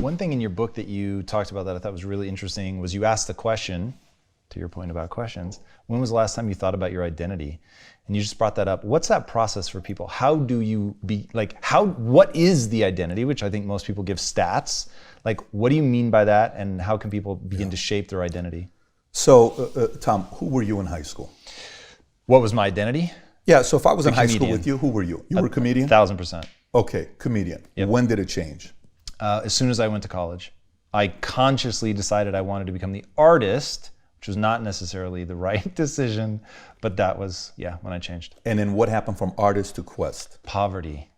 One thing in your book that you talked about that I thought was really interesting was you asked the question, to your point about questions, when was the last time you thought about your identity? And you just brought that up. What's that process for people? How do you what is the identity, which I think most people give stats. Like, what do you mean by that, and how can people begin to shape their identity? So, Tom, who were you in high school? What was my identity? Yeah, so if I was in high school with you, who were you? You were a comedian? 1,000%. Okay, comedian. Yep. When did it change? As soon as I went to college. I consciously decided I wanted to become the artist, which was not necessarily the right decision, but that was, when I changed. And then what happened from artist to quest? Poverty.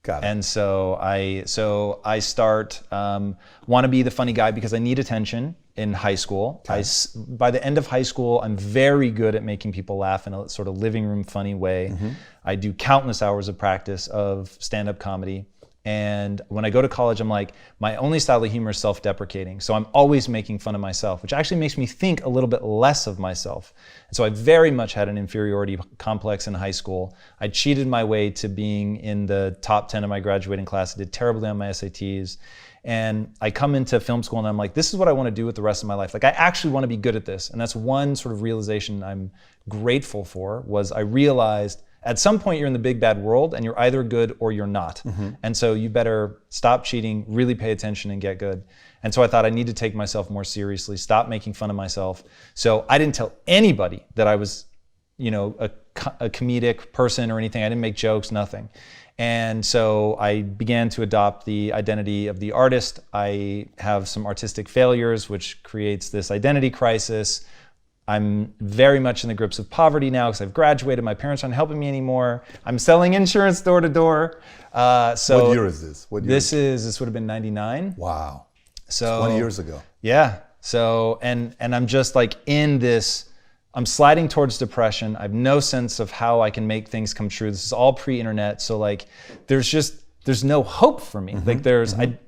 Got it. And so I start, want to be the funny guy because I need attention in high school. Okay. By the end of high school, I'm very good at making people laugh in a sort of living room funny way. Mm-hmm. I do countless hours of practice of stand-up comedy. And when I go to college, I'm like, my only style of humor is self-deprecating. So I'm always making fun of myself, which actually makes me think a little bit less of myself. And so I very much had an inferiority complex in high school. I cheated my way to being in the top 10 of my graduating class. I did terribly on my SATs. And I come into film school and I'm like, this is what I want to do with the rest of my life. Like, I actually want to be good at this. And that's one sort of realization I'm grateful for, was I realized at some point you're in the big bad world and you're either good or you're not. Mm-hmm. And so you better stop cheating, really pay attention and get good. And so I thought I need to take myself more seriously, stop making fun of myself. So I didn't tell anybody that I was, a comedic person or anything. I didn't make jokes, nothing. And so I began to adopt the identity of the artist. I have some artistic failures, which creates this identity crisis. I'm very much in the grips of poverty now because I've graduated. My parents aren't helping me anymore. I'm selling insurance door to door. So what year is this? This would have been 99. Wow. So 20 years ago. Yeah. So, and I'm just like in this, I'm sliding towards depression. I have no sense of how I can make things come true. This is all pre-internet. So like, there's no hope for me. Mm-hmm. Like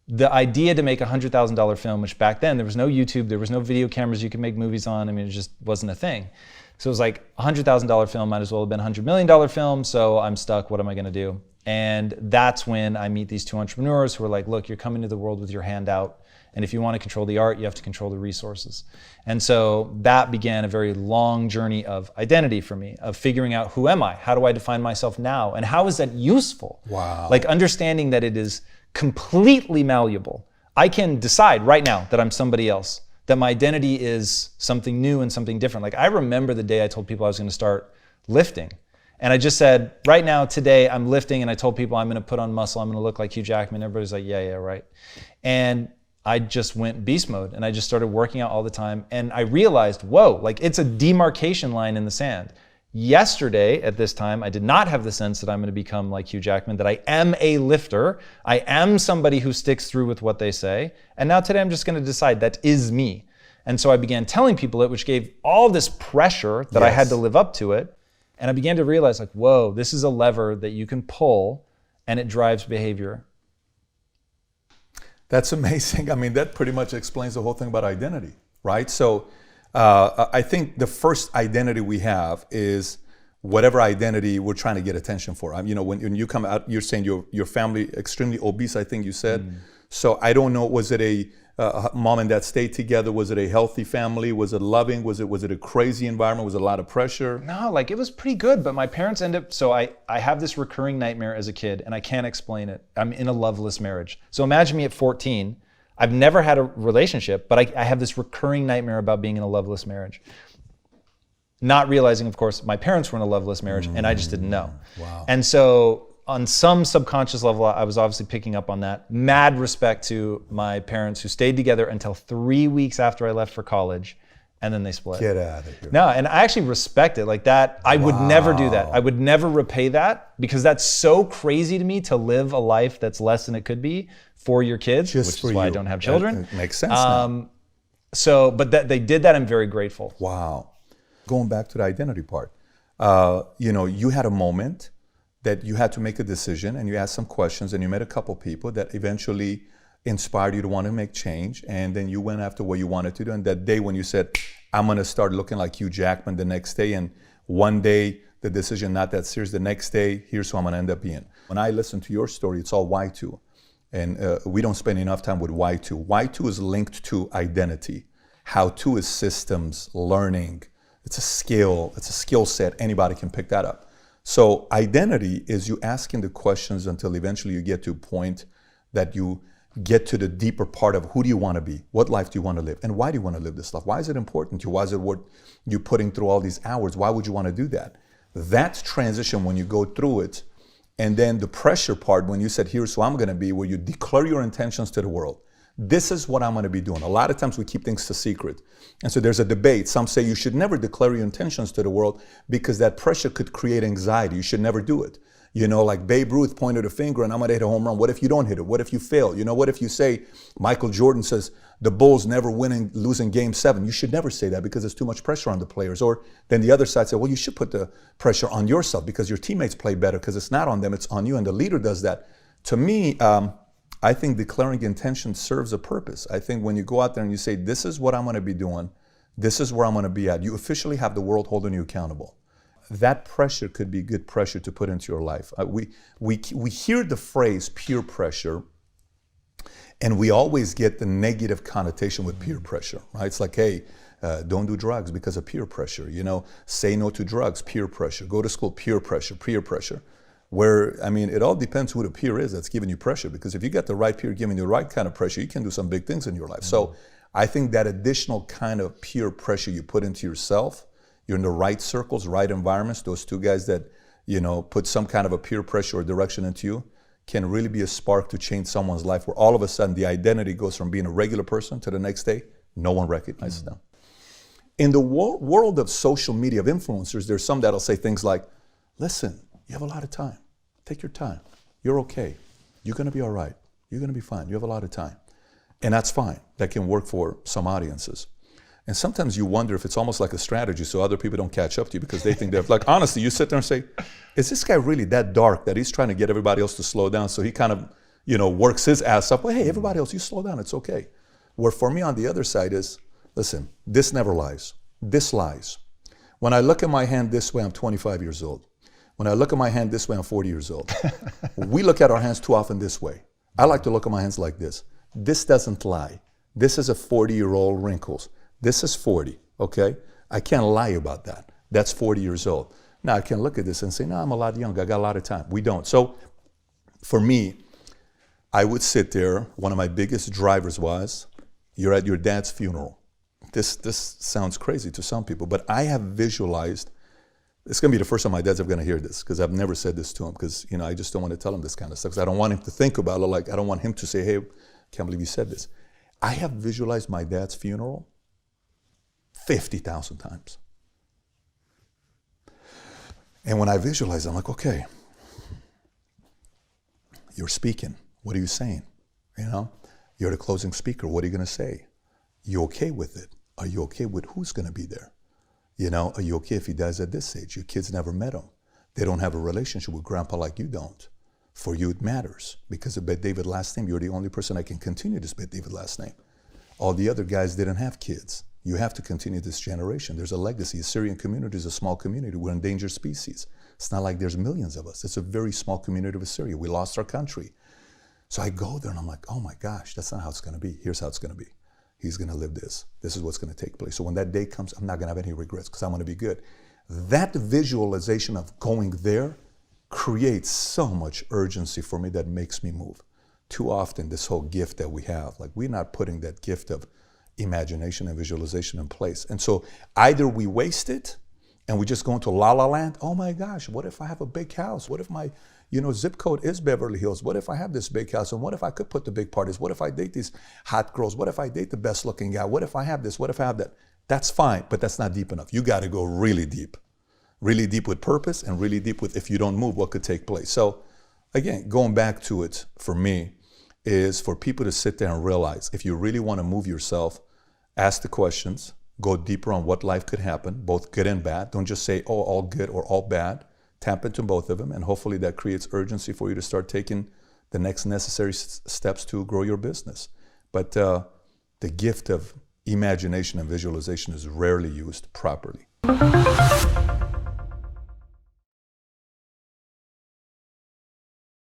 the idea to make a $100,000 film, which back then there was no YouTube, there was no video cameras you could make movies on. I mean, it just wasn't a thing. So it was like a $100,000 film might as well have been a $100 million film. So I'm stuck. What am I going to do? And that's when I meet these two entrepreneurs who are like, look, you're coming to the world with your hand out. And if you want to control the art, you have to control the resources. And so that began a very long journey of identity for me, of figuring out, who am I? How do I define myself now? And how is that useful? Wow. Like understanding that it is completely malleable. I can decide right now that I'm somebody else, that my identity is something new and something different. Like I remember the day I told people I was going to start lifting. And I just said, right now, today, I'm lifting, and I told people I'm going to put on muscle, I'm going to look like Hugh Jackman. Everybody's like, yeah, right. And I just went beast mode, and I just started working out all the time. And I realized, whoa, like it's a demarcation line in the sand. Yesterday, at this time, I did not have the sense that I'm going to become like Hugh Jackman, that I am a lifter. I am somebody who sticks through with what they say. And now today, I'm just going to decide that is me. And so I began telling people it, which gave all this pressure that I had to live up to it. And I began to realize, like, whoa, this is a lever that you can pull, and it drives behavior. That's amazing. I mean, that pretty much explains the whole thing about identity, right? So I think the first identity we have is whatever identity we're trying to get attention for. When you come out, you're saying your family extremely obese, I think you said. So I don't know, was it a mom and dad stayed together? Was it a healthy family? Was it loving? Was it a crazy environment? Was it a lot of pressure? No, like it was pretty good, but my parents so I have this recurring nightmare as a kid, and I can't explain it. I'm in a loveless marriage. So imagine me at 14. I've never had a relationship, but I have this recurring nightmare about being in a loveless marriage. Not realizing, of course, my parents were in a loveless marriage, and I just didn't know. Wow. And so on some subconscious level, I was obviously picking up on that. Mad respect to my parents who stayed together until 3 weeks after I left for college, and then they split. Get out of here. No, and I actually respect it like that. I would never do that. I would never repay that, because that's so crazy to me, to live a life that's less than it could be for your kids, which is why I don't have children. That makes sense now. But they did that. I'm very grateful. Wow. Going back to the identity part, you had a moment that you had to make a decision, and you asked some questions, and you met a couple people that eventually inspired you to want to make change, and then you went after what you wanted to do. And that day when you said, I'm going to start looking like Hugh Jackman, the next day, and one day the decision not that serious, the next day, here's who I'm going to end up being. When I listen to your story, it's all Y2. And we don't spend enough time with why to. Why to is linked to identity. How to is systems, learning. It's a skill. It's a skill set. Anybody can pick that up. So identity is you asking the questions until eventually you get to a point that you get to the deeper part of who do you want to be? What life do you want to live? And why do you want to live this life? Why is it important to you? Why is it worth you putting through all these hours? Why would you want to do that? That's transition when you go through it. And then the pressure part, when you said, here's who I'm going to be, where you declare your intentions to the world. This is what I'm going to be doing. A lot of times we keep things a secret. And so there's a debate. Some say you should never declare your intentions to the world because that pressure could create anxiety. You should never do it. You know, like Babe Ruth pointed a finger and I'm going to hit a home run. What if you don't hit it? What if you fail? You know, what if you say, Michael Jordan says, the Bulls never losing game 7. You should never say that because there's too much pressure on the players. Or then the other side said, well, you should put the pressure on yourself because your teammates play better because it's not on them, it's on you. And the leader does that. To me, I think declaring intention serves a purpose. I think when you go out there and you say, this is what I'm going to be doing, this is where I'm going to be at, you officially have the world holding you accountable. That pressure could be good pressure to put into your life. We hear the phrase peer pressure, and we always get the negative connotation with peer pressure, right? It's like, hey, don't do drugs because of peer pressure. You know, say no to drugs, peer pressure. Go to school, peer pressure, peer pressure. Where, I mean, it all depends who the peer is that's giving you pressure. Because if you get the right peer giving you the right kind of pressure, you can do some big things in your life. Mm-hmm. So I think that additional kind of peer pressure you put into yourself, you're in the right circles, right environments, those two guys that, you know, put some kind of a peer pressure or direction into you, can really be a spark to change someone's life where all of a sudden the identity goes from being a regular person to the next day, no one recognizes them. In the world of social media, of influencers, there's some that'll say things like, listen, you have a lot of time. Take your time. You're okay. You're going to be all right. You're going to be fine. You have a lot of time. And that's fine. That can work for some audiences. And sometimes you wonder if it's almost like a strategy so other people don't catch up to you because they think they're like, honestly, you sit there and say, is this guy really that dark that he's trying to get everybody else to slow down? So he kind of, you know, works his ass up. Well, hey, everybody else, you slow down. It's okay. Where for me on the other side is, listen, this never lies. This lies. When I look at my hand this way, I'm 25 years old. When I look at my hand this way, I'm 40 years old. We look at our hands too often this way. I like to look at my hands like this. This doesn't lie. This is a 40-year-old wrinkles. This is 40, okay? I can't lie about that. That's 40 years old. Now I can look at this and say, no, I'm a lot younger. I got a lot of time. We don't. So for me, I would sit there. One of my biggest drivers was, you're at your dad's funeral. This sounds crazy to some people, but I have visualized, it's going to be the first time my dad's ever going to hear this because I've never said this to him because, you know, I just don't want to tell him this kind of stuff because I don't want him to think about it. Like, I don't want him to say, hey, can't believe you said this. I have visualized my dad's funeral 50,000 times. And when I visualize, I'm like, okay, you're speaking. What are you saying? You know, you're the closing speaker. What are you going to say? You okay with it? Are you okay with who's going to be there? You know, are you okay if he dies at this age? Your kids never met him. They don't have a relationship with grandpa like you don't. For you, it matters because of Bet David last name. You're the only person that can continue this Bet David last name. All the other guys didn't have kids. You have to continue this generation. There's a legacy. The Syrian community is a small community. We're an endangered species. It's not like there's millions of us. It's a very small community of Syria. We lost our country. So I go there and I'm like, oh my gosh, that's not how it's going to be. Here's how it's going to be. He's going to live this. This is what's going to take place. So when that day comes, I'm not going to have any regrets because I'm going to be good. That visualization of going there creates so much urgency for me that makes me move. Too often, this whole gift that we have, like we're not putting that gift of imagination and visualization in place. And so either we waste it and we just go into la la land. Oh my gosh, what if I have a big house? What if my, zip code is Beverly Hills? What if I have this big house? And what if I could put the big parties? What if I date these hot girls? What if I date the best looking guy? What if I have this? What if I have that? That's fine, but that's not deep enough. You got to go really deep with purpose and really deep with if you don't move, what could take place. So again, going back to it for me is for people to sit there and realize if you really want to move yourself, ask the questions, go deeper on what life could happen, both good and bad. Don't just say, oh, all good or all bad. Tap into both of them, and hopefully that creates urgency for you to start taking the next necessary steps to grow your business. But the gift of imagination and visualization is rarely used properly.